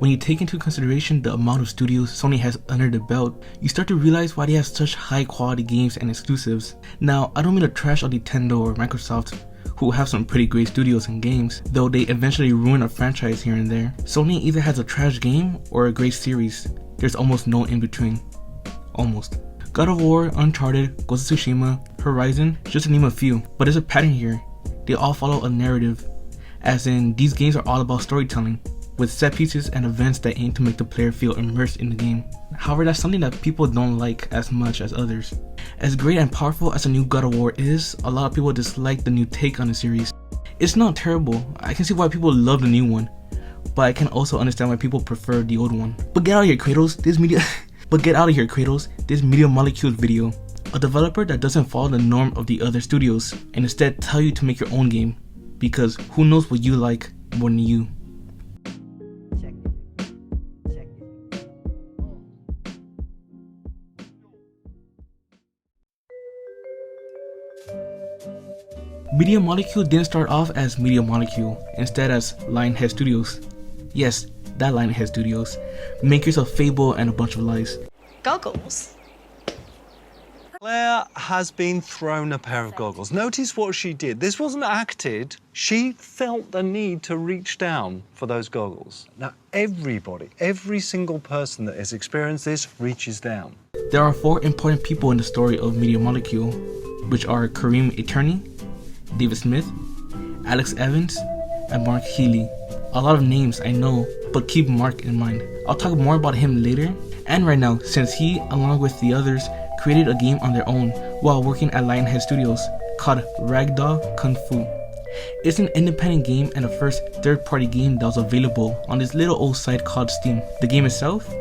When you take into consideration the amount of studios Sony has under the belt, you start to realize why they have such high quality games and exclusives. Now, I don't mean to trash on Nintendo or Microsoft, who have some pretty great studios and games, though they eventually ruin a franchise here and there. Sony either has a trash game or a great series. There's almost no in between. Almost. God of War, Uncharted, Ghost of Tsushima, Horizon, just to name a few. But there's a pattern here. They all follow a narrative, as in these games are all about storytelling, with set pieces and events that aim to make the player feel immersed in the game. However, that's something that people don't like as much as others. As great and powerful as the new God of War is, a lot of people dislike the new take on the series. It's not terrible. I can see why people love the new one, but I can also understand why people prefer the old one. But get out of here, Kratos. This Media Molecule video. A developer that doesn't follow the norm of the other studios and instead tell you to make your own game, because who knows what you like more than you. Media Molecule didn't start off as Media Molecule, instead as Lionhead Studios. Yes, that Lionhead Studios, makers of Fable and a bunch of lies. Goggles? Claire has been thrown a pair of goggles. Notice what she did. This wasn't acted. She felt the need to reach down for those goggles. Now, everybody, every single person that has experienced this reaches down. There are 4 important people in the story of Media Molecule, which are Kareem Eterney, David Smith, Alex Evans, and Mark Healy. A lot of names I know, but keep Mark in mind. I'll talk more about him later and right now, since he, along with the others, created a game on their own while working at Lionhead Studios called Ragdoll Kung Fu. It's an independent game and the first third-party game that was available on this little old site called Steam. The game itself?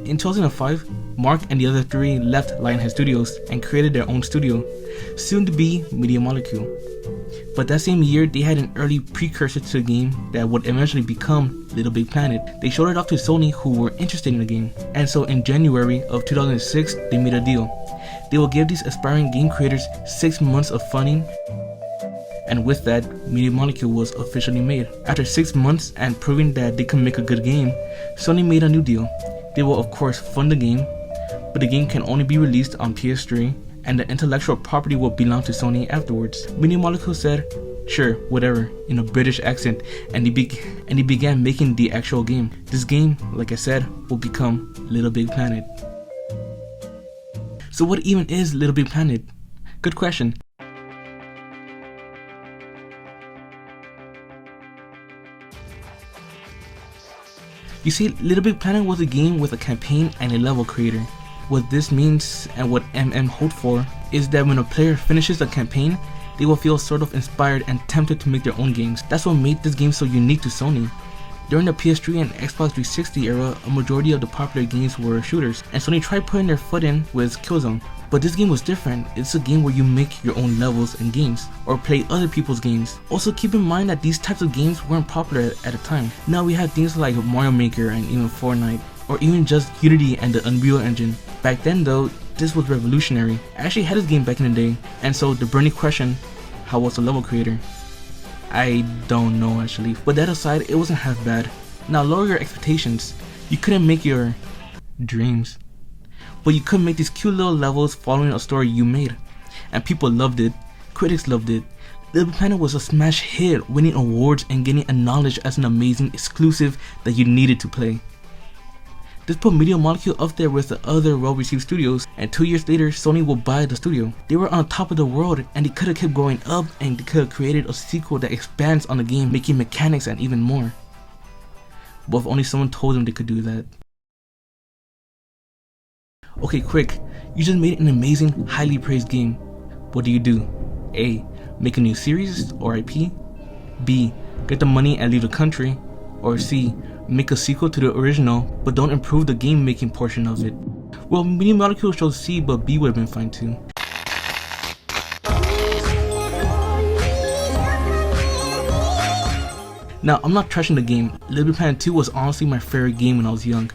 In 2005, Mark and the other 3 left Lionhead Studios and created their own studio, soon to be Media Molecule. But that same year, they had an early precursor to the game that would eventually become Little Big Planet. They showed it off to Sony, who were interested in the game, and so in January of 2006, they made a deal. They will give these aspiring game creators 6 months of funding, and with that, Media Molecule was officially made. After 6 months and proving that they can make a good game, Sony made a new deal. They will of course fund the game, but the game can only be released on PS3, and the intellectual property will belong to Sony afterwards. Media Molecule said, sure, whatever, in a British accent, and he began making the actual game. This game, like I said, will become Little Big Planet. So what even is Little Big Planet? Good question. You see, Little Big Planet was a game with a campaign and a level creator. What this means, and what MM hoped for, is that when a player finishes a campaign, they will feel sort of inspired and tempted to make their own games. That's what made this game so unique to Sony. During the PS3 and Xbox 360 era, a majority of the popular games were shooters, and Sony tried putting their foot in with Killzone. But this game was different. It's a game where you make your own levels and games, or play other people's games. Also keep in mind that these types of games weren't popular at the time. Now we have things like Mario Maker and even Fortnite, or even just Unity and the Unreal Engine. Back then though, this was revolutionary. I actually had this game back in the day, and so the burning question, how was the level creator? I don't know actually, but that aside, it wasn't half bad. Now lower your expectations. You couldn't make your dreams, but you could make these cute little levels following a story you made, and people loved it. Critics loved it. Little Big Planet was a smash hit, winning awards and getting acknowledged as an amazing exclusive that you needed to play. This put Media Molecule up there with the other well-received studios, and 2 years later, Sony will buy the studio. They were on top of the world, and they could have kept going up, and they could have created a sequel that expands on the game, making mechanics and even more. But if only someone told them they could do that. Okay, quick. You just made an amazing, highly praised game. What do? A. Make a new series or IP? B. Get the money and leave the country? Or C. Make a sequel to the original, but don't improve the game making portion of it? Well, Media Molecule chose C, but B would have been fine too. Now, I'm not trashing the game. Little Big Planet 2 was honestly my favorite game when I was young.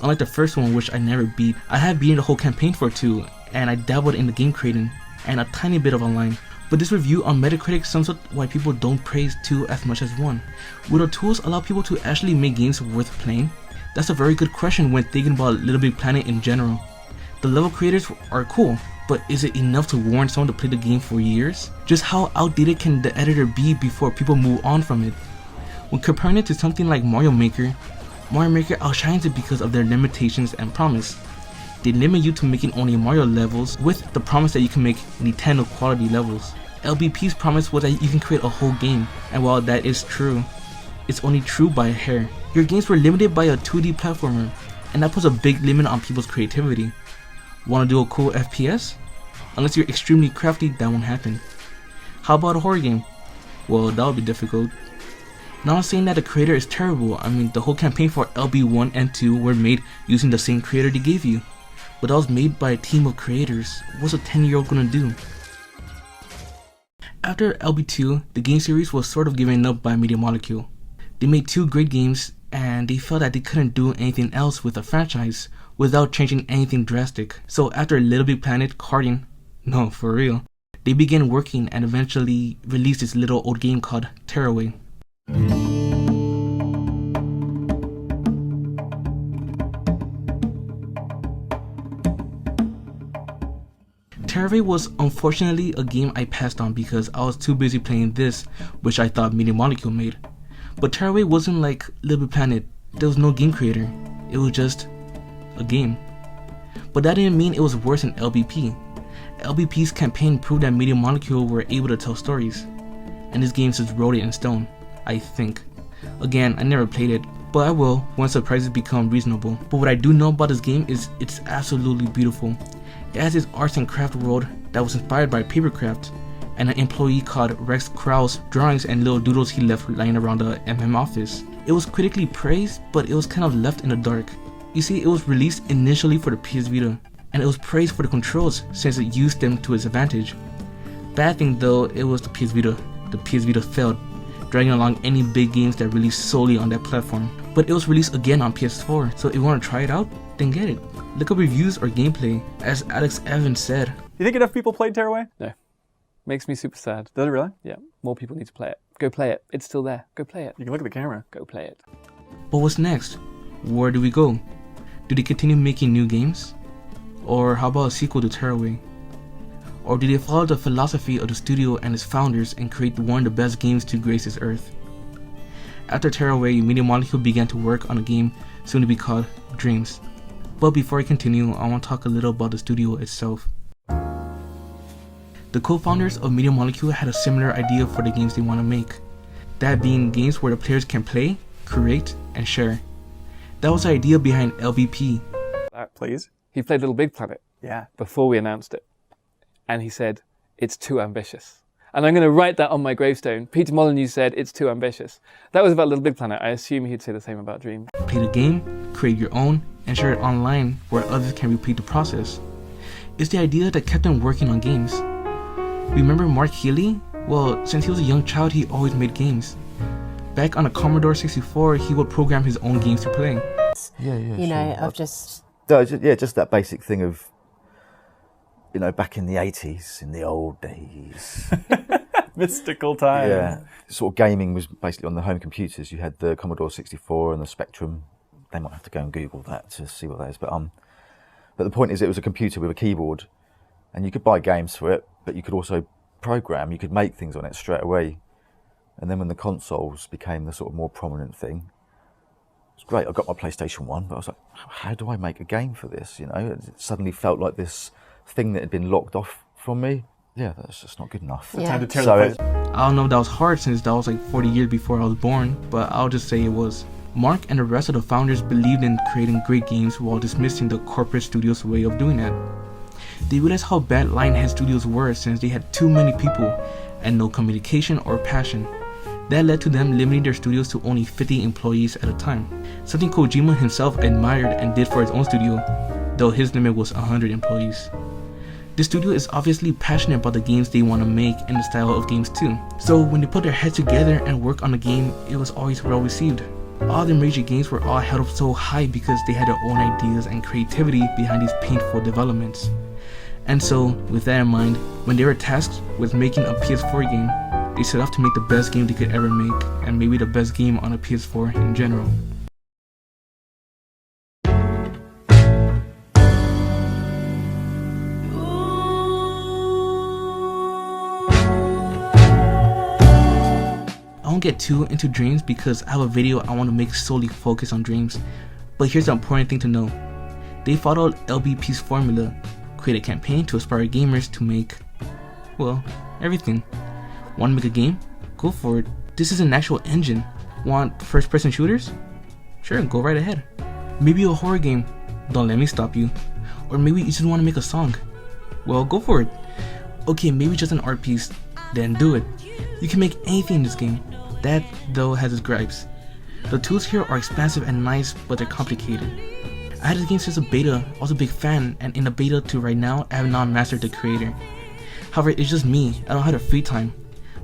Unlike the first one, which I never beat, I have beaten the whole campaign for 2, and I dabbled in the game creating, and a tiny bit of online. But this review on Metacritic sums up why people don't praise 2 as much as 1. Will the tools allow people to actually make games worth playing? That's a very good question when thinking about Little Big Planet in general. The level creators are cool, but is it enough to warrant someone to play the game for years? Just how outdated can the editor be before people move on from it? When comparing it to something like Mario Maker outshines it because of their limitations and promise. They limit you to making only Mario levels with the promise that you can make Nintendo quality levels. LBP's promise was that you can create a whole game, and while that is true, it's only true by a hair. Your games were limited by a 2D platformer, and that puts a big limit on people's creativity. Wanna do a cool FPS? Unless you're extremely crafty, that won't happen. How about a horror game? Well, that would be difficult. Not saying that the creator is terrible, I mean the whole campaign for LB1 and 2 were made using the same creator they gave you. But that was made by a team of creators. What's a 10-year-old gonna do? After LB2, the game series was sort of given up by Mediamolecule. They made 2 great games and they felt that they couldn't do anything else with the franchise without changing anything drastic. So after Little Big Planet karting, no for real, they began working and eventually released this little old game called Tearaway. Tearaway was unfortunately a game I passed on because I was too busy playing this, which I thought Mediamolecule made. But Tearaway wasn't like Little Big Planet, there was no game creator, it was just a game. But that didn't mean it was worse than LBP. LBP's campaign proved that Mediamolecule were able to tell stories, and this game just wrote it in stone, I think. Again, I never played it, but I will once the prices become reasonable. But what I do know about this game is it's absolutely beautiful. It has this arts and craft world that was inspired by papercraft, and an employee called Rex Krauss drawings and little doodles he left lying around the MM office. It was critically praised, but it was kind of left in the dark. You see, it was released initially for the PS Vita, and it was praised for the controls since it used them to its advantage. Bad thing though, it was the PS Vita. The PS Vita failed, dragging along any big games that released solely on that platform. But it was released again on PS4, so if you want to try it out, then get it. Look up reviews or gameplay. As Alex Evans said, You think enough people played Tearaway? No. Makes me super sad. Does it really? Yeah, more people need to play it. Go play it. It's still there. Go play it. You can look at the camera. Go play it. but what's next? Where do we go? Do they continue making new games? Or how about a sequel to Tearaway? Or do they follow the philosophy of the studio and its founders and create one of the best games to grace this earth? After Tearaway, Mediamolecule began to work on a game soon to be called Dreams. But before I continue, I want to talk a little about the studio itself. The co-founders of Mediamolecule had a similar idea for the games they want to make. That being games where the players can play, create, and share. That was the idea behind LBP. Please? He played Little Big Planet Yeah. before we announced it. And he said, it's too ambitious. And I'm going to write that on my gravestone. Peter Molyneux said, it's too ambitious. That was about Little Big Planet. I assume he'd say the same about Dream. Play the game, create your own, and share it online where others can repeat the process. It's the idea that kept them working on games. Remember Mark Healy? Well, since he was a young child, he always made games. Back on a Commodore 64, he would program his own games to play. You know, of just... just that basic thing of, you know, back in the 80s, in the old days. Mystical time. Yeah. Sort of gaming was basically on the home computers. You had the Commodore 64 and the Spectrum. They might have to go and Google that to see what that is. But the point is, it was a computer with a keyboard, and you could buy games for it, but you could also program, you could make things on it straight away. And then when the consoles became the sort of more prominent thing, it was great. I got my PlayStation 1, but I was like, how do I make a game for this? You know, it suddenly felt like this thing that had been locked off from me. Yeah, that's just not good enough. Yeah. Time to tear So the it- place. I don't know if that was hard since that was like 40 years before I was born, but I'll just say it was. Mark and the rest of the founders believed in creating great games while dismissing the corporate studio's way of doing that. They realized how bad Lionhead Studios were since they had too many people and no communication or passion. That led to them limiting their studios to only 50 employees at a time, something Kojima himself admired and did for his own studio, though his limit was 100 employees. The studio is obviously passionate about the games they want to make and the style of games too, so when they put their heads together and work on a game, it was always well received. All their major games were all held up so high because they had their own ideas and creativity behind these painful developments. And so, with that in mind, when they were tasked with making a PS4 game, they set off to make the best game they could ever make, and maybe the best game on a PS4 in general. I won't get too into Dreams because I have a video I want to make solely focused on Dreams, but here's the important thing to know. They followed LBP's formula, create a campaign to inspire gamers to make, well, everything. Want to make a game? Go for it. This is an actual engine. Want first-person shooters? Sure, go right ahead. Maybe a horror game? Don't let me stop you. Or maybe you just want to make a song? Well, go for it. Okay, maybe just an art piece? Then do it. You can make anything in this game. That, though, has its gripes. The tools here are expansive and nice, but they're complicated. I had this game since a beta, I was a big fan, and in the beta to right now, I have not mastered the creator. However, it's just me, I don't have the free time.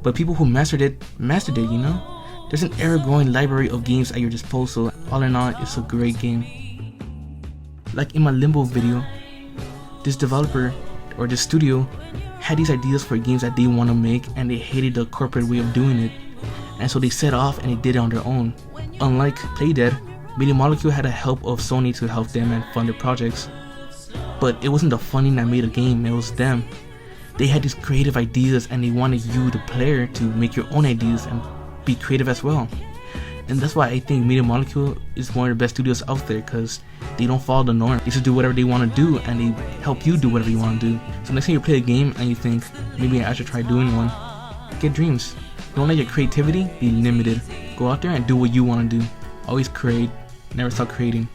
But people who mastered it, you know? There's an ever-growing library of games at your disposal. All in all, it's a great game. Like in my Limbo video, this developer, or this studio, had these ideas for games that they want to make, and they hated the corporate way of doing it. And so they set off and they did it on their own. Unlike Playdead, Mediamolecule had the help of Sony to help them and fund their projects. But it wasn't the funding that made a game, it was them. They had these creative ideas and they wanted you, the player, to make your own ideas and be creative as well. And that's why I think Mediamolecule is one of the best studios out there, because they don't follow the norm. They just do whatever they want to do and they help you do whatever you want to do. So next time you play a game and you think, maybe I should try doing one, get Dreams. Don't let your creativity be limited. Go out there and do what you want to do. Always create, never stop creating.